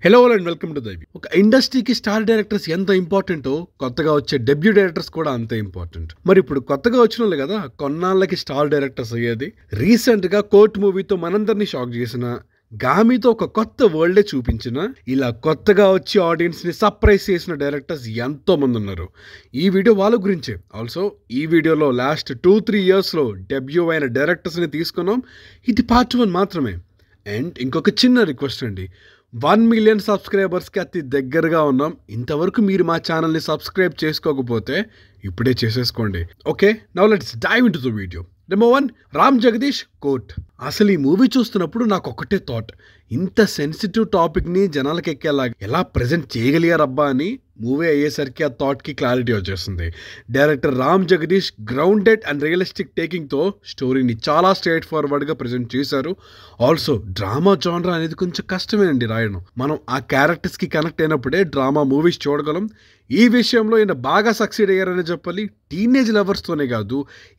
Hello and welcome to దైవి. ఒక ఇండస్ట్రీకి స్టార్ డైరెక్టర్స్ ఎంత ఇంపార్టెంటో కొత్తగా వచ్చే డెబ్యూ డైరెక్టర్స్ కూడా అంతే ఇంపార్టెంట్. మరి ఇప్పుడు కొత్తగా వచ్చిన వాళ్ళు కదా కొన్నాళ్ళకి స్టార్ డైరెక్టర్స్ అయ్యేది. రీసెంట్ గా కోర్ట్ మూవీతో మనందరినీ షాక్ చేసిన, గామితో ఒక కొత్త వరల్డే చూపించిన, ఇలా కొత్తగా వచ్చి ఆడియన్స్ ని సర్ప్రైజ్ చేసిన డైరెక్టర్స్ ఎంతో మంది ఉన్నారు. ఈ వీడియో వాళ్ళ గురించే. ఆల్సో ఈ వీడియోలో లాస్ట్ 2-3 years లో డెబ్యూ అయిన డైరెక్టర్స్ ని తీసుకున్నాం. ఇది పార్ట్ 1 మాత్రమే. అండ్ ఇంకొక చిన్న రిక్వెస్ట్ అండి, 1 million సబ్స్క్రైబర్స్కి అతి దగ్గరగా ఉన్నాం. ఇంతవరకు మీరు మా ఛానల్ని సబ్స్క్రైబ్ చేసుకోకపోతే ఇప్పుడే చేసేసుకోండి. Okay, now let's dive into the video. Number 1, Ram Jagadeesh Court. అసలు ఈ మూవీ చూస్తున్నప్పుడు నాకు ఒకటే థాట్, ఇంత సెన్సిటివ్ టాపిక్ని జనాలకు ఎక్కేలా ఎలా ప్రజెంట్ చేయగలిగారబ్బా అని. మూవీ అయ్యేసరికి ఆ థాట్కి క్లారిటీ వచ్చేస్తుంది. Director Ram Jagadeesh grounded and realistic టేకింగ్తో స్టోరీని చాలా స్ట్రైట్ ఫార్వర్డ్గా ప్రజెంట్ చేశారు. ఆల్సో డ్రామా జానరా అనేది కొంచెం కష్టమే అండి రాయడం. మనం ఆ క్యారెక్టర్స్కి కనెక్ట్ అయినప్పుడే డ్రామా మూవీస్ చూడగలం. ఈ విషయంలో ఈయన బాగా సక్సీడ్ అయ్యారని చెప్పాలి. టీనేజ్ లవర్స్తోనే కాదు,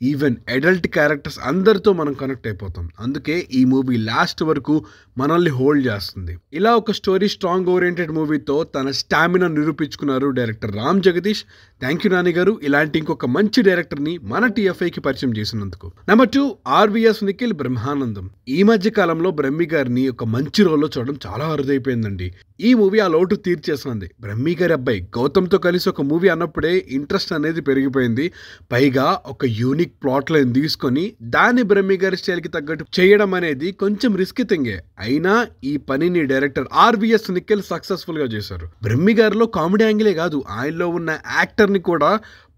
ఈవెన్ అడల్ట్ క్యారెక్టర్స్ అందరితో మనం కనెక్ట్ అయిపోతాం. అందుకే ఈ మూవీ లాస్ట్ వరకు మనల్ని హోల్డ్ చేస్తుంది. ఇలా ఒక స్టోరీ స్ట్రాంగ్ ఓరియంటెడ్ మూవీతో తన స్టామినా నిరూపించుకున్నారు director Ram Jagadeesh. Thank you Nani గారు, ఇలాంటి ఇంకొక మంచి డైరెక్టర్ని మన టీఎఫ్ఐకి పరిచయం చేసినందుకు. Number 2, RVS Nikhil Brahmanandam. ఈ మధ్య కాలంలో బ్రహ్మి గారిని ఒక మంచి రోల్లో చూడడం చాలా అరుదైపోయిందండి. ఈ మూవీ ఆ లోటు తీర్చేస్తుంది. బ్రహ్మి గారి అబ్బాయి గౌతమ్తో కలిసి ఒక మూవీ అన్నప్పుడే ఇంట్రెస్ట్ అనేది పెరిగిపోయింది. పైగా ఒక యూనిక్ ప్లాట్ లైన్ తీసుకొని దాన్ని బ్రహ్మి గారి స్టైల్కి తగ్గట్టు చేయడం అనేది కొంచెం రిస్కీ థింగే. అయినా ఈ పనిని డైరెక్టర్ ఆర్వీఎస్ నిఖిల్ సక్సెస్ఫుల్గా చేశారు. బ్రహ్మి గారిలో కామెడీ యాంగిలే కాదు, ఆయనలో ఉన్న యాక్టర్ని కూడా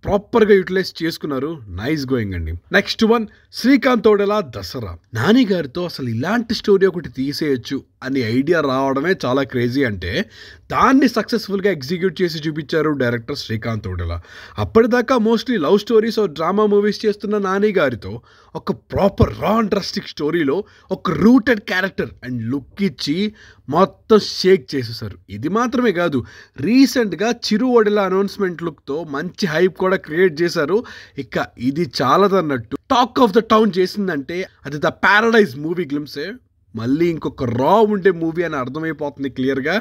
ప్రాపర్గా యూటిలైజ్ చేసుకున్నారు. నైస్ గోయింగ్ అండి. నెక్స్ట్ 1, శ్రీకాంత్ తోడెలా దసరా. నాని గారితో అసలు ఇలాంటి స్టోరీ ఒకటి తీసేయచ్చు అని ఐడియా రావడమే చాలా క్రేజీ. అంటే దాన్ని సక్సెస్ఫుల్గా ఎగ్జిక్యూట్ చేసి చూపించారు డైరెక్టర్ శ్రీకాంత్ తోడెలా. అప్పటిదాకా mostly love stories drama movies చేస్తున్న నాని గారితో ఒక ప్రాపర్ రా అండ్ డ్రాస్టిక్ స్టోరీలో ఒక రూటెడ్ క్యారెక్టర్ అండ్ లుక్ ఇచ్చి మొత్తం షేక్ చేసేసారు. ఇది మాత్రమే కాదు, రీసెంట్గా చిరు ఓడెలా అనౌన్స్మెంట్ లుక్తో మంచి హైప్ కూడా క్రియేట్ చేశారు. ఇక ఇది చాలదన్నట్టు టాక్ ఆఫ్ ద టౌన్ చేసిందంటే అది ద ప్యారడైజ్ మూవీ గ్లిమ్సే. మళ్ళీ ఇంకొక రా ఉండే మూవీ అని అర్థమైపోతుంది క్లియర్గా.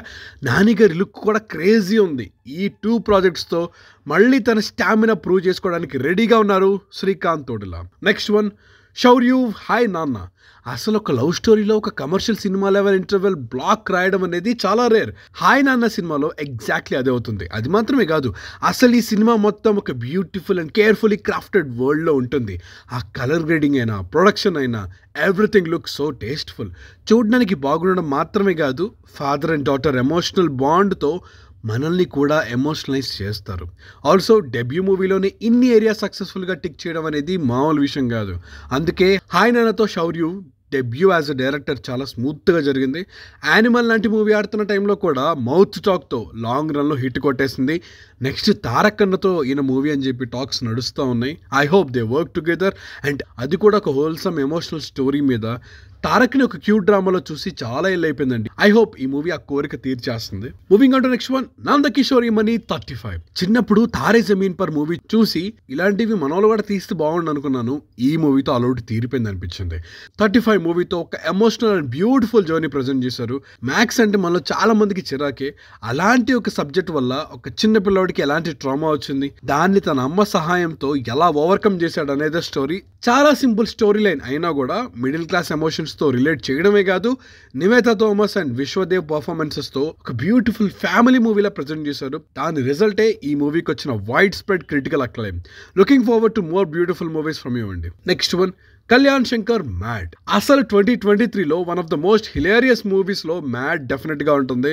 నాని గారి లుక్ కూడా క్రేజీ ఉంది. ఈ 2 ప్రాజెక్ట్స్తో మళ్ళీ తన స్టామినా ప్రూవ్ చేసుకోవడానికి రెడీగా ఉన్నారు శ్రీకాంత్ తోడెలా. నెక్స్ట్ 1, శౌర్యు హాయ్ నాన్న. అసలు ఒక లవ్ స్టోరీలో ఒక commercial cinema level interval block రాయడం అనేది చాలా రేర్. హాయ్ నాన్న సినిమాలో ఎగ్జాక్ట్లీ అదే అవుతుంది. అది మాత్రమే కాదు, అసలు ఈ సినిమా మొత్తం ఒక బ్యూటిఫుల్ అండ్ కేర్ఫుల్లీ క్రాఫ్టెడ్ వరల్డ్లో ఉంటుంది. ఆ కలర్ గ్రేడింగ్ అయినా ప్రొడక్షన్ అయినా ఎవ్రీథింగ్ లుక్ సో టేస్ట్ఫుల్. చూడడానికి బాగుండడం మాత్రమే కాదు, ఫాదర్ అండ్ డాటర్ ఎమోషనల్ బాండ్తో మనల్ని కూడా ఎమోషనలైజ్ చేస్తారు. ఆల్సో డెబ్యూ మూవీలోనే ఇన్ని ఏరియా సక్సెస్ఫుల్గా టిక్ చేయడం అనేది మామూలు విషయం కాదు. అందుకే హాయ్ నాన్నతో శౌర్యు డెబ్యూ యాజ్ అ డైరెక్టర్ చాలా స్మూత్గా జరిగింది. యానిమల్ లాంటి మూవీ ఆడుతున్న టైంలో కూడా మౌత్ టాక్తో లాంగ్ రన్లో హిట్ కొట్టేసింది. నెక్స్ట్ తారక్ అన్నతో ఈయన మూవీ అని చెప్పి టాక్స్ నడుస్తూ ఉన్నాయి. I hope they work together. And అది కూడా ఒక హోల్సమ్ ఎమోషనల్ స్టోరీ మీద. తారక్ని ఒక క్యూట్ డ్రామాలో చూసి చాలా ఏళ్ళు అయిపోయిందండి. ఐ హోప్ ఈ మూవీ ఆ కోరిక తీర్చేస్తుంది. Moving on to next 1, Nandakishore మనీ 35. చిన్నప్పుడు తారే జమీన్ పర్ మూవీ చూసి ఇలాంటివి మనోళ్ళు కూడా తీస్తే బాగుండు అనుకున్నాను. ఈ మూవీతో అలౌట్ తీరిపోయింది అనిపించింది. 35 మూవీతో ఒక emotional and beautiful journey present చేశారు. మ్యాక్స్ అంటే మనలో చాలా మందికి చిరాకే. అలాంటి ఒక సబ్జెక్ట్ వల్ల ఒక చిన్న పిల్లవాడికి ఎలాంటి ట్రామా వచ్చింది, దాన్ని తన అమ్మ సహాయంతో ఎలా ఓవర్కమ్ చేశాడు అనేది స్టోరీ. చాలా సింపుల్ స్టోరీ లైన్ అయినా కూడా మిడిల్ క్లాస్ ఎమోషన్స్తో రిలేట్ చేయడమే కాదు, నివేతా థామస్ అండ్ విశ్వదేవ్ పర్ఫార్మెన్సెస్తో ఒక బ్యూటిఫుల్ ఫ్యామిలీ మూవీలా ప్రజెంట్ చేశారు. దాని రిజల్టే ఈ మూవీకి వచ్చిన wide spread critical acclaim. Looking forward to more beautiful movies from you అండి. Next 1, Kalyan Shankar mad. అసలు 2023లో one of the most hilarious మూవీస్లో మ్యాడ్ డెఫినెట్గా ఉంటుంది.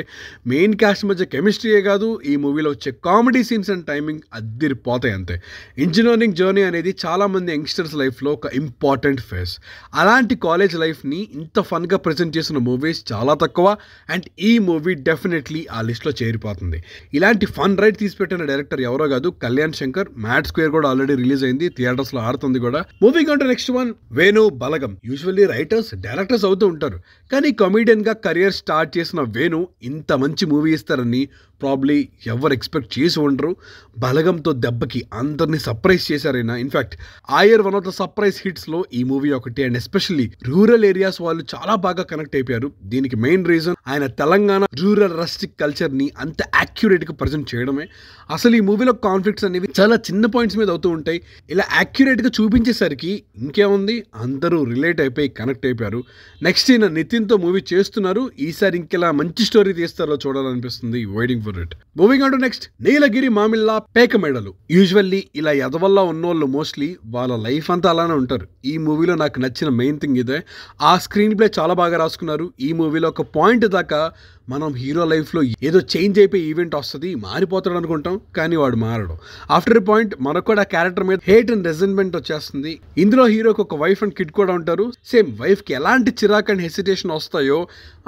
మెయిన్ క్యాస్ట్ మధ్య కెమిస్ట్రీయే కాదు, ఈ మూవీలో వచ్చే కామెడీ సీన్స్ అండ్ టైమింగ్ అద్దిరిపోతాయి అంతే. ఇంజనీరింగ్ జర్నీ అనేది చాలామంది యంగ్స్టర్స్ లైఫ్లో ఒక ఇంపార్టెంట్ ఫేజ్. అలాంటి కాలేజ్ లైఫ్ని ఇంత ఫన్గా ప్రజెంట్ చేసిన మూవీస్ చాలా తక్కువ. అండ్ ఈ మూవీ డెఫినెట్లీ ఆ లిస్ట్లో చేరిపోతుంది. ఇలాంటి ఫన్ రైడ్ తీసిపెట్టిన డైరెక్టర్ ఎవరో కాదు, కళ్యాణ్ శంకర్. మ్యాడ్ స్క్వేర్ కూడా ఆల్రెడీ రిలీజ్ అయింది, థియేటర్స్లో ఆడుతుంది కూడా. Moving on to next 1, Venu Balagam. Usually writers directors అవుతూ ఉంటారు, కానీ కమెడియన్ గా కెరియర్ స్టార్ట్ చేసిన వేణు ఇంత మంచి మూవీ ఇస్తారని ప్రాబ్లీ ఎవరు ఎక్స్పెక్ట్ చేసి ఉండరు. బలగంతో దెబ్బకి అందరినీ సర్ప్రైజ్ చేశారైనా. ఇన్ఫాక్ట్ ఆ year one of the surprise hits లో ఈ మూవీ ఒకటి. అండ్ ఎస్పెషల్లీ రూరల్ ఏరియాస్ వాళ్ళు చాలా బాగా కనెక్ట్ అయిపోయారు. దీనికి మెయిన్ రీజన్ ఆయన తెలంగాణ రూరల్ రస్టిక్ కల్చర్ ని అంత యాక్యురేట్ గా ప్రజెంట్ చేయడమే. అసలు ఈ మూవీలో కాన్ఫ్లిక్ట్స్ అనేవి చాలా చిన్న పాయింట్స్ మీద అవుతూ ఉంటాయి. ఇలా యాక్యురేట్ గా చూపించేసరికి ఇంకేముంది, అందరూ రిలేట్ అయిపోయి కనెక్ట్ అయిపోయారు. నెక్స్ట్ ఈయన నితిన్ తో మూవీ చేస్తున్నారు. ఈసారి ఇంకెలా మంచి స్టోరీ తీస్తారో చూడాలనిపిస్తుంది. Waiting for it. Moving on to next, Neelagiri Mamilla Peka Medalu. Usually ఇలా ఎదవల్లా ఉన్నోళ్ళు మోస్ట్లీ వాళ్ళ లైఫ్ అంతా అలానే ఉంటారు. ఈ మూవీలో నాకు నచ్చిన మెయిన్ థింగ్ ఇదే. ఆ స్క్రీన్ ప్లే చాలా బాగా రాసుకున్నారు. ఈ మూవీలో ఒక పాయింట్ దాకా మనం హీరో లైఫ్లో ఏదో చేంజ్ అయిపోయి ఈవెంట్ వస్తుంది, మారిపోతాడు అనుకుంటాం, కానీ వాడు మారడం. ఆఫ్టర్ ఎ పాయింట్ మనకు కూడా క్యారెక్టర్ మీద హేట్ అండ్ రెజెంట్మెంట్ వచ్చేస్తుంది. ఇందులో హీరోకి ఒక వైఫ్ అండ్ కిడ్ కూడా ఉంటారు. సేమ్ వైఫ్కి ఎలాంటి చిరాక్ అండ్ హెసిటేషన్ వస్తాయో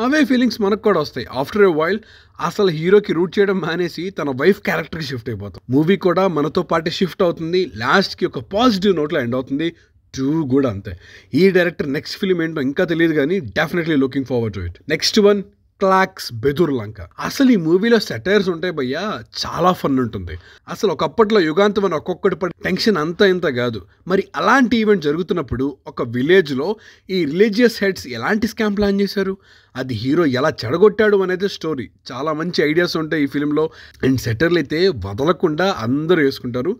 అవే ఫీలింగ్స్ మనకు కూడా వస్తాయి. ఆఫ్టర్ ఎ వైల్ అసలు హీరోకి రూట్ చేయడం మానేసి తన వైఫ్ క్యారెక్టర్కి షిఫ్ట్ అయిపోతాం. మూవీ కూడా మనతో పాటు షిఫ్ట్ అవుతుంది. లాస్ట్కి ఒక పాజిటివ్ నోట్లో ఎండ్ అవుతుంది. 2 కూడా అంతే. ఈ డైరెక్టర్ నెక్స్ట్ ఫిలిం ఏంటో ఇంకా తెలియదు, కానీ definitely looking forward to it. Next one, Clax Bedur Lanka. అసలు ఈ మూవీలో సెటైర్స్ ఉంటాయి భయ్యా, చాలా ఫన్ ఉంటుంది. అసలు ఒకప్పట్లో యుగాంతం అని ఒక్కొక్కటి పడి టెన్షన్ అంతా ఇంత కాదు. మరి అలాంటి ఈవెంట్ జరుగుతున్నప్పుడు ఒక విలేజ్లో ఈ రిలీజియస్ హెడ్స్ ఎలాంటి స్కామ్ ప్లాన్ చేశారు, అది హీరో ఎలా చెడగొట్టాడు అనేది స్టోరీ. చాలా మంచి ఐడియాస్ ఉంటాయి ఈ ఫిలింలో. అండ్ సెటర్లు అయితే వదలకుండా అందరూ వేసుకుంటారు.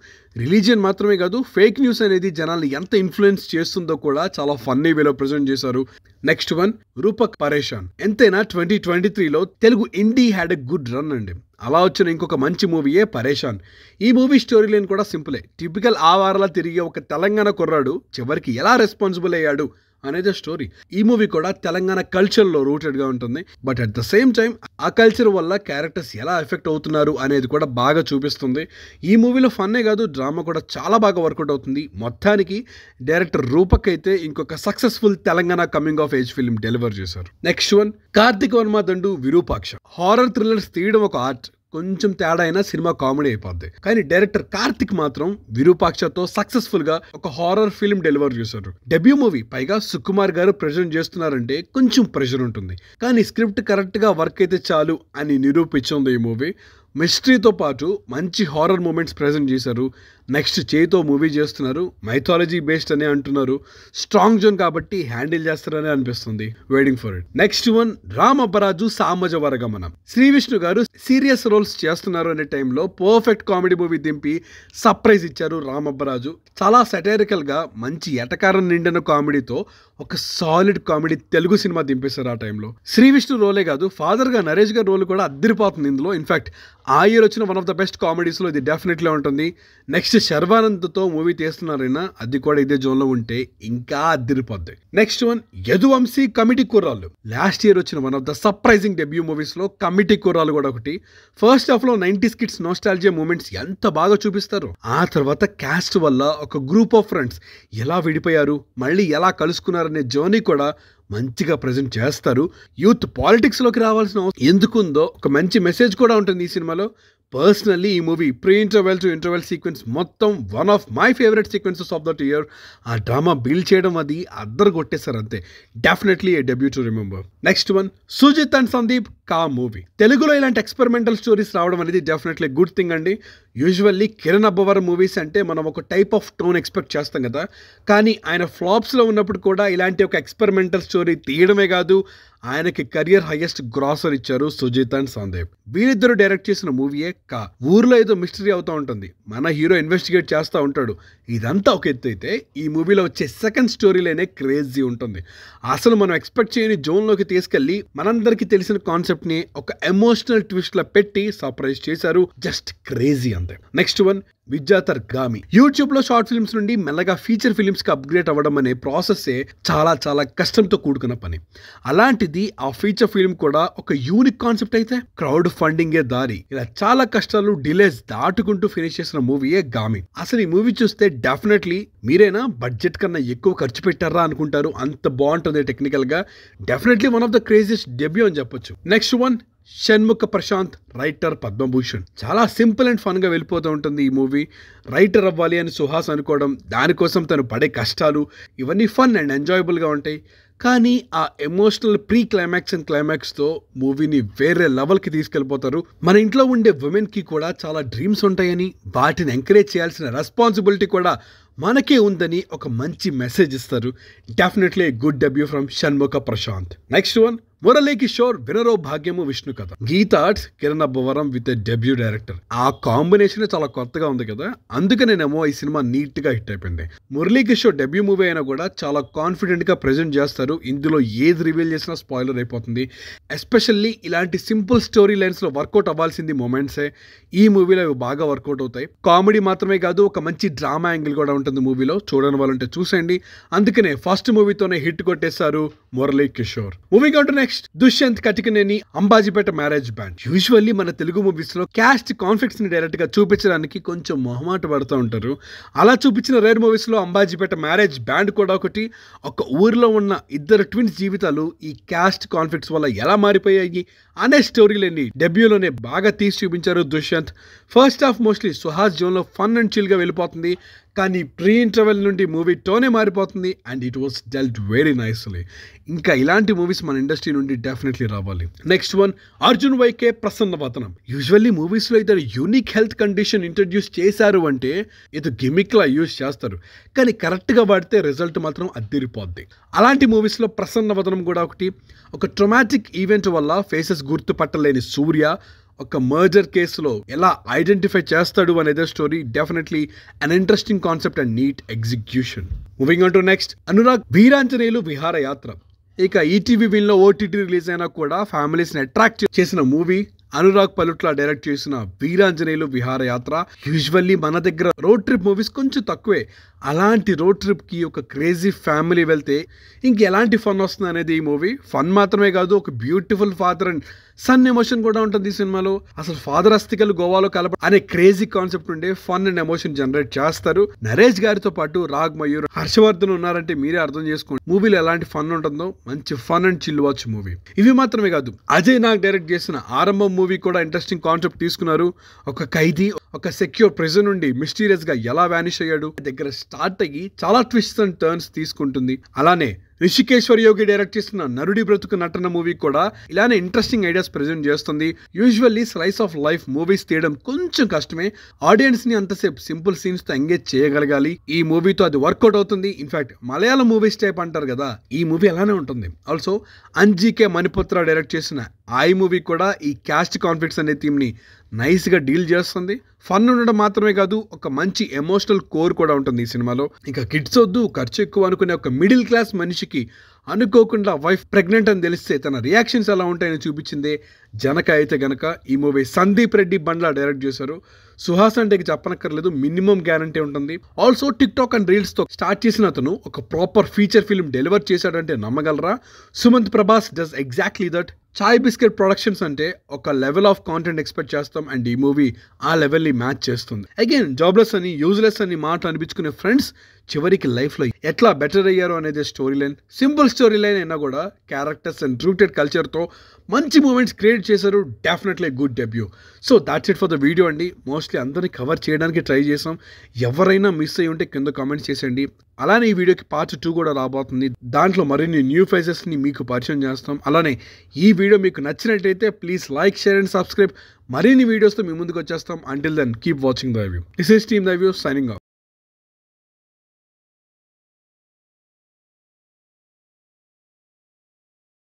రిలీజియన్ మాత్రమే కాదు, ఫేక్ న్యూస్ అనేది జనాల్ని ఎంత ఇన్ఫ్లుయెన్స్ చేస్తుందో కూడా చాలా ఫన్నీ వేలో ప్రజెంట్ చేశారు. Next one, Roopak Pareshan. ఎంతైనా 2023లో Telugu indie had a good run అండి. అలా వచ్చిన ఇంకొక మంచి మూవీయే పరేషాన్. ఈ మూవీ స్టోరీ లైన్ కూడా సింపులే. టిపికల్ ఆ వారలా తిరిగే ఒక తెలంగాణ కుర్రాడు చివరికి ఎలా రెస్పాన్సిబుల్ అయ్యాడు అనేది స్టోరీ. ఈ మూవీ కూడా తెలంగాణ కల్చర్లో రూటెడ్గా ఉంటుంది. But at the same time ఆ కల్చర్ వల్ల క్యారెక్టర్స్ ఎలా ఎఫెక్ట్ అవుతున్నారు అనేది కూడా బాగా చూపిస్తుంది. ఈ మూవీలో ఫన్నే కాదు, డ్రామా కూడా చాలా బాగా వర్కౌట్ అవుతుంది. మొత్తానికి డైరెక్టర్ రూపక్ అయితే ఇంకొక successful Telangana coming of age film deliver చేశారు. నెక్స్ట్ వన్, కార్తిక్ వర్మ దండు విరూపాక్ష. హారర్ థ్రిల్లర్స్ తీయడం ఒక ఆర్ట్. కొంచెం తేడా అయినా సినిమా కామెడీ అయిపోద్ది. కానీ డైరెక్టర్ కార్తిక్ మాత్రం విరూపాక్షతో సక్సెస్ఫుల్ గా ఒక హారర్ ఫిల్మ్ డెలివర్ చేశారు. డెబ్యూ మూవీ, పైగా సుకుమార్ గారు ప్రెజెంట్ చేస్తున్నారంటే కొంచెం ప్రెషర్ ఉంటుంది, కానీ స్క్రిప్ట్ కరెక్ట్ గా వర్క్ అయితే చాలు అని నిరూపించింది ఈ మూవీ. మిస్టరీతో పాటు మంచి హారర్ మూమెంట్స్ ప్రెజెంట్ చేశారు. నెక్స్ట్ చేతో మూవీ చేస్తున్నారు. మైథాలజీ బేస్డ్ అనే అంటున్నారు. స్ట్రాంగ్ జోన్ కాబట్టి హ్యాండిల్ చేస్తారని అనిపిస్తుంది. Waiting for it. Next one, Ram Abbaraju Samaja Varagamanam. Sri Vishnu గారు సీరియస్ రోల్స్ చేస్తున్నారు అనే టైంలో పర్ఫెక్ట్ కామెడీ మూవీ దింపి సర్ప్రైజ్ ఇచ్చారు రామ్ అబ్బరాజు. చాలా సెటైరికల్ గా మంచి ఎటకారం నిండిన కామెడీతో ఒక సాలిడ్ కామెడీ తెలుగు సినిమా దింపేశారు ఆ టైంలో. శ్రీ విష్ణు రోలే కాదు, ఫాదర్ గా నరేష్ గారి రోల్ కూడా అద్దరిపోతుంది ఇందులో. ఇన్ఫాక్ట్ ఆ ఇయర్ వచ్చిన వన్ ఆఫ్ ద బెస్ట్ కామెడీస్లో ఇది డెఫినెట్లీ ఉంటుంది. నెక్స్ట్ శర్వానంద్తో మూవీ తీస్తున్నారైనా అది కూడా ఇదే జోన్లో ఉంటే ఇంకా అద్దరిపోద్ది. నెక్స్ట్ వన్, యదువంశీ కమిటీ కుర్రాళ్ళు. లాస్ట్ ఇయర్ వచ్చిన one of the surprising debut మూవీస్లో కమిటీ కుర్రాళ్ళు కూడా ఒకటి. ఫస్ట్ హాఫ్లో 90s కిడ్స్ నోస్టాల్జియా మూమెంట్స్ ఎంత బాగా చూపిస్తారు. ఆ తర్వాత క్యాస్ట్ వల్ల ఒక గ్రూప్ ఆఫ్ ఫ్రెండ్స్ ఎలా విడిపోయారు, మళ్ళీ ఎలా కలుసుకున్నారనే జర్నీ కూడా మంచిగా ప్రజెంట్ చేస్తారు. యూత్ పాలిటిక్స్లోకి రావాల్సిన అవసరం ఎందుకుందో ఒక మంచి మెసేజ్ కూడా ఉంటుంది ఈ సినిమాలో. పర్సనల్లీ ఈ movie pre interval to interval sequence మొత్తం one of my favourite sequences of that year. ఆ డ్రామా బిల్డ్ చేయడం అది అద్దరు కొట్టేశారు అంతే. Definitely a debut to remember. Next one, Sujeeth and Sandeep Ka movie. తెలుగులో ఇలాంటి ఎక్స్పెరిమెంటల్ స్టోరీస్ రావడం అనేది డెఫినెట్లీ గుడ్ థింగ్ అండి. యూజువల్లీ కిరణ్ అబ్బవరం మూవీస్ అంటే మనం ఒక టైప్ ఆఫ్ టోన్ ఎక్స్పెక్ట్ చేస్తాం కదా, కానీ ఆయన ఫ్లాప్స్లో ఉన్నప్పుడు కూడా ఇలాంటి ఒక ఎక్స్పెరిమెంటల్ స్టోరీ తీయడమే కాదు, ఆయనకి కెరియర్ హైయెస్ట్ గ్రాసర్ ఇచ్చారు సుజిత్ అండ్ సందీప్. వీరిద్దరు డైరెక్ట్ చేసిన మూవీయే కా. ఊర్లో ఏదో మిస్టరీ అవుతూ ఉంటుంది, మన హీరో ఇన్వెస్టిగేట్ చేస్తూ ఉంటాడు. ఇదంతా ఒక ఎత్తు అయితే ఈ మూవీలో వచ్చే సెకండ్ స్టోరీలోనే క్రేజీ ఉంటుంది. అసలు మనం ఎక్స్పెక్ట్ చేయని జోన్లోకి తీసుకెళ్లి మనందరికీ తెలిసిన కాన్సెప్ట్ని ఒక ఎమోషనల్ ట్విస్ట్లో పెట్టి సర్ప్రైజ్ చేశారు. జస్ట్ క్రేజీ అంతే. Next one, Vidyadhar Gaami. యూట్యూబ్లో షార్ట్ ఫిల్మ్స్ నుండి మెల్లగా ఫీచర్ ఫిల్మ్స్కి అప్గ్రేడ్ అవ్వడం అనే ప్రాసెస్సే చాలా చాలా కష్టంతో కూడుకున్న పని. అలాంటిది ఆ ఫీచర్ ఫిల్మ్ కూడా ఒక యూనిక్ కాన్సెప్ట్ అయితే క్రౌడ్ ఫండింగే దారి. ఇలా చాలా కష్టాలు డిలేస్ దాటుకుంటూ ఫినిష్ చేసిన మూవీయే గామి. అసలు ఈ మూవీ చూస్తే డెఫినెట్లీ మీరైనా బడ్జెట్ కన్నా ఎక్కువ ఖర్చు పెట్టారా అనుకుంటారు. అంత బాగుంటుంది టెక్నికల్ గా. Definitely one of the craziest debut అని చెప్పొచ్చు. Next one, Shanmukha Prashanth, Writer Padmabhushan. చాలా సింపుల్ అండ్ ఫన్గా వెళ్ళిపోతూ ఉంటుంది ఈ మూవీ. రైటర్ అవ్వాలి అని సుహాస్ అనుకోవడం, దానికోసం తను పడే కష్టాలు, ఇవన్నీ ఫన్ అండ్ ఎంజాయబుల్గా ఉంటాయి. కానీ ఆ ఎమోషనల్ ప్రీ క్లైమాక్స్ అండ్ క్లైమాక్స్తో మూవీని వేరే లెవెల్కి తీసుకెళ్ళిపోతారు. మన ఇంట్లో ఉండే ఉమెన్కి కూడా చాలా డ్రీమ్స్ ఉంటాయని, వాటిని ఎంకరేజ్ చేయాల్సిన రెస్పాన్సిబిలిటీ కూడా మనకే ఉందని ఒక మంచి మెసేజ్ ఇస్తారు. Definitely good debut from Shanmukha Prashanth. Next one, Murali Kishore, Vinaro Bhagyamu Vishnu Katha. Geetha arts, Kiran Abbavaram with debut director. ఆ కాంబినేషన్ చాలా కొత్తగా ఉంది కదా, అందుకనేనేమో ఈ సినిమా నీట్ గా హిట్ అయిపోయింది. మురళీ కిషోర్ డెబ్యూ మూవీ అయినా కూడా చాలా కాన్ఫిడెంట్ గా ప్రెజెంట్ చేస్తారు. ఇందులో ఏది రివీల్ చేసినా స్పాయిలర్ అయిపోతుంది. ఎస్పెషల్లీ ఇలాంటి సింపుల్ స్టోరీ లైన్స్ లో వర్కౌట్ అవ్వాల్సింది మూమెంట్సే ఈ మూవీలో బాగా వర్కౌట్ అవుతాయి. కామెడీ మాత్రమే కాదు, ఒక మంచి డ్రామా యాంగిల్ కూడా ఉంటుంది మూవీలో. చూడని వాళ్ళంటే చూసేయండి. అందుకనే ఫస్ట్ మూవీతోనే హిట్ కొట్టేశారు మురళీ కిషోర్. మూవీగా ఉంటే next, Dushyanth Katikaneni, Ambajipeta Marriage Band. Usually మన తెలుగు మూవీస్ లో క్యాస్ట్ కాన్ఫ్లిక్ట్స్ ని డైరెక్ట్ గా చూపించడానికి కొంచెం మొహమాట పడుతూ ఉంటారు. అలా చూపించిన రేర్ మూవీస్ లో అంబాజీపేట మ్యారేజ్ బ్యాండ్ కూడా ఒకటి. ఒక ఊరిలో ఉన్న ఇద్దరు ట్విన్స్ జీవితాలు ఈ క్యాస్ట్ కాన్ఫ్లిక్ట్స్ వల్ల ఎలా మారిపోయాయి అనే స్టోరీలని డెబ్యూలోనే బాగా తీసి చూపించారు Dushyant. First half mostly Suhas zone లో ఫన్ అండ్ చిల్ గా వెళ్ళిపోతుంది. కానీ ప్రీ ఇంటర్వెల్ నుండి మూవీ టోనే మారిపోతుంది and it was dealt very nicely. ఇంకా ఇలాంటి మూవీస్ మన ఇండస్ట్రీ నుండి డెఫినెట్లీ రావాలి. Next one, Arjun Y K, Prasanna Vadanam. Usually movies లో ఇద్దరు యూనిక్ హెల్త్ కండిషన్ ఇంట్రడ్యూస్ చేశారు అంటే ఇది గిమిక్ లా యూజ్ చేస్తారు, కానీ కరెక్ట్ గా వాడితే రిజల్ట్ మాత్రం అద్దిరిపోద్ది. అలాంటి మూవీస్ లో ప్రసన్న వదనం కూడా ఒకటి. ఒక ట్రొమాటిక్ ఈవెంట్ వల్ల ఫేసెస్ గుర్తుపట్టలేని సూర్య ఒక మర్డర్ కేసులో ఎలా ఐడెంటిఫై చేస్తాడు అనేది story. Definitely an interesting concept and neat execution. Moving on to next, Anurag, Veeranjaneyulu Viharayatra. ఇక ఈటీవీ విన్లో ఓటీటీ రిలీజ్ అయినా కూడా ఫ్యామిలీస్ని అట్రాక్ట్ చేసిన మూవీ అనురాగ్ పలుట్ల డైరెక్ట్ చేసిన వీరాంజనేయులు విహారయాత్ర. యూజువల్లీ మన దగ్గర రోడ్ ట్రిప్ మూవీస్ కొంచెం తక్కువే. అలాంటి రోడ్ ట్రిప్కి ఒక క్రేజీ ఫ్యామిలీ వెళ్తే ఇంకెలాంటి ఫన్ వస్తుంది అనేది ఈ మూవీ. ఫన్ మాత్రమే కాదు, ఒక beautiful father and son emotion కూడా ఉంటుంది ఈ సినిమాలో. అసలు ఫాదర్ అస్థికలు గోవాలో కలప అనే క్రేజీ కాన్సెప్ట్ ఉండే ఫన్ అండ్ ఎమోషన్ జనరేట్ చేస్తారు. నరేష్ గారితో పాటు రాగ్ మయూర్, హర్షవర్ధన్ ఉన్నారంటే మీరే అర్థం చేసుకోండి మూవీలో ఎలాంటి ఫన్ ఉంటుందో. మంచి fun and chill watch movie. ఇవి మాత్రమే కాదు, అజయ్ నాగ్ డైరెక్ట్ చేసిన ఆరంభం మూవీ కూడా ఇంట్రెస్టింగ్ కాన్సెప్ట్ తీసుకున్నారు. ఒక ఖైదీ ఒక సెక్యూర్ ప్రిజన్ నుండి మిస్టీరియస్ గా ఎలా వానిష్ అయ్యాడు దగ్గర స్టార్ట్ అయ్యి చాలా ట్విస్ట్స్ అండ్ టర్న్స్ తీసుకుంటుంది. అలానే రిషికేశ్వర్ యోగి డైరెక్ట్ చేసిన నరుడి బ్రతుకు నటన మూవీ కూడా ఇలానే ఇంట్రెస్టింగ్ ఐడియాస్ ప్రెజెంట్ చేస్తుంది. Usually slice of life movies తీయడం కొంచెం కష్టమే. ఆడియన్స్ ని అంతసేపు సింపుల్ సీన్స్ తో ఎంగేజ్ చేయగలగాలి. ఈ మూవీతో అది వర్కౌట్ అవుతుంది. ఇన్ఫాక్ట్ మలయాళం మూవీస్ టైప్ అంటారు కదా, ఈ మూవీ అలానే ఉంటుంది. ఆల్సో అంజీకే మణిపుత్ర డైరెక్ట్ చేసిన ఐ మూవీ కూడా ఈ క్యాస్ట్ కాన్ఫ్లిక్ట్స్ అనే థీమ్ ని నైస్ గా డీల్ చేస్తుంది. ఫన్ ఉండడం మాత్రమే కాదు, ఒక మంచి ఎమోషనల్ కోర్ కూడా ఉంటుంది ఈ సినిమాలో. ఇక కిడ్స్ వద్దు, ఖర్చు ఎక్కువ అనుకునే ఒక మిడిల్ క్లాస్ మనిషికి అనుకోకుండా వైఫ్ ప్రెగ్నెంట్ అని తెలిస్తే తన రియాక్షన్స్ ఎలా ఉంటాయని చూపించిందే జనక అయితే గనక ఈ మూవీ. సందీప్ రెడ్డి బండ్లా డైరెక్ట్ చేశారు. సుహాస్ అంటే చెప్పనక్కర్లేదు, మినిమం గ్యారంటీ ఉంటుంది. Also TikTok and reels తో స్టార్ట్ చేసిన అతను ఒక ప్రాపర్ ఫీచర్ ఫిల్మ్ డెలివర్ చేశాడంటే నమ్మగలరా? Sumanth Prabhas does exactly that. Chai Bisket productions అంటే ఒక లెవెల్ ఆఫ్ కాంటెంట్ ఎక్స్పెక్ట్ చేస్తాం అండ్ ఈ మూవీ ఆ లెవెల్ని మ్యాచ్ చేస్తుంది. అగైన్ జాబ్లెస్ అని యూజ్లెస్ అని మాటలు అనిపించుకునే ఫ్రెండ్స్ చివరికి లైఫ్లో ఎట్లా బెటర్ అయ్యారో అనేది story line. Simple story line అయినా కూడా క్యారెక్టర్స్ అండ్ రూటెడ్ కల్చర్తో మంచి మూమెంట్స్ క్రియేట్ చేశారు. Definitely good debut. So that's it for the video అండి. మోస్ట్లీ అందరినీ కవర్ చేయడానికి ట్రై చేసాం. ఎవరైనా మిస్ అయ్యి ఉంటే కింద కామెంట్స్ చేసేయండి. అలానే ఈ వీడియోకి పార్ట్ 2 కూడా రాబోతుంది. దాంట్లో మరిన్ని న్యూ ఫేసెస్ని మీకు పరిచయం చేస్తాం. అలానే ఈ వీడియో మీకు నచ్చినట్టయితే please like, share and subscribe. మరిన్ని వీడియోస్తో మీ ముందుకు వచ్చేస్తాం. Until then keep watching the review. This is team the review signing of.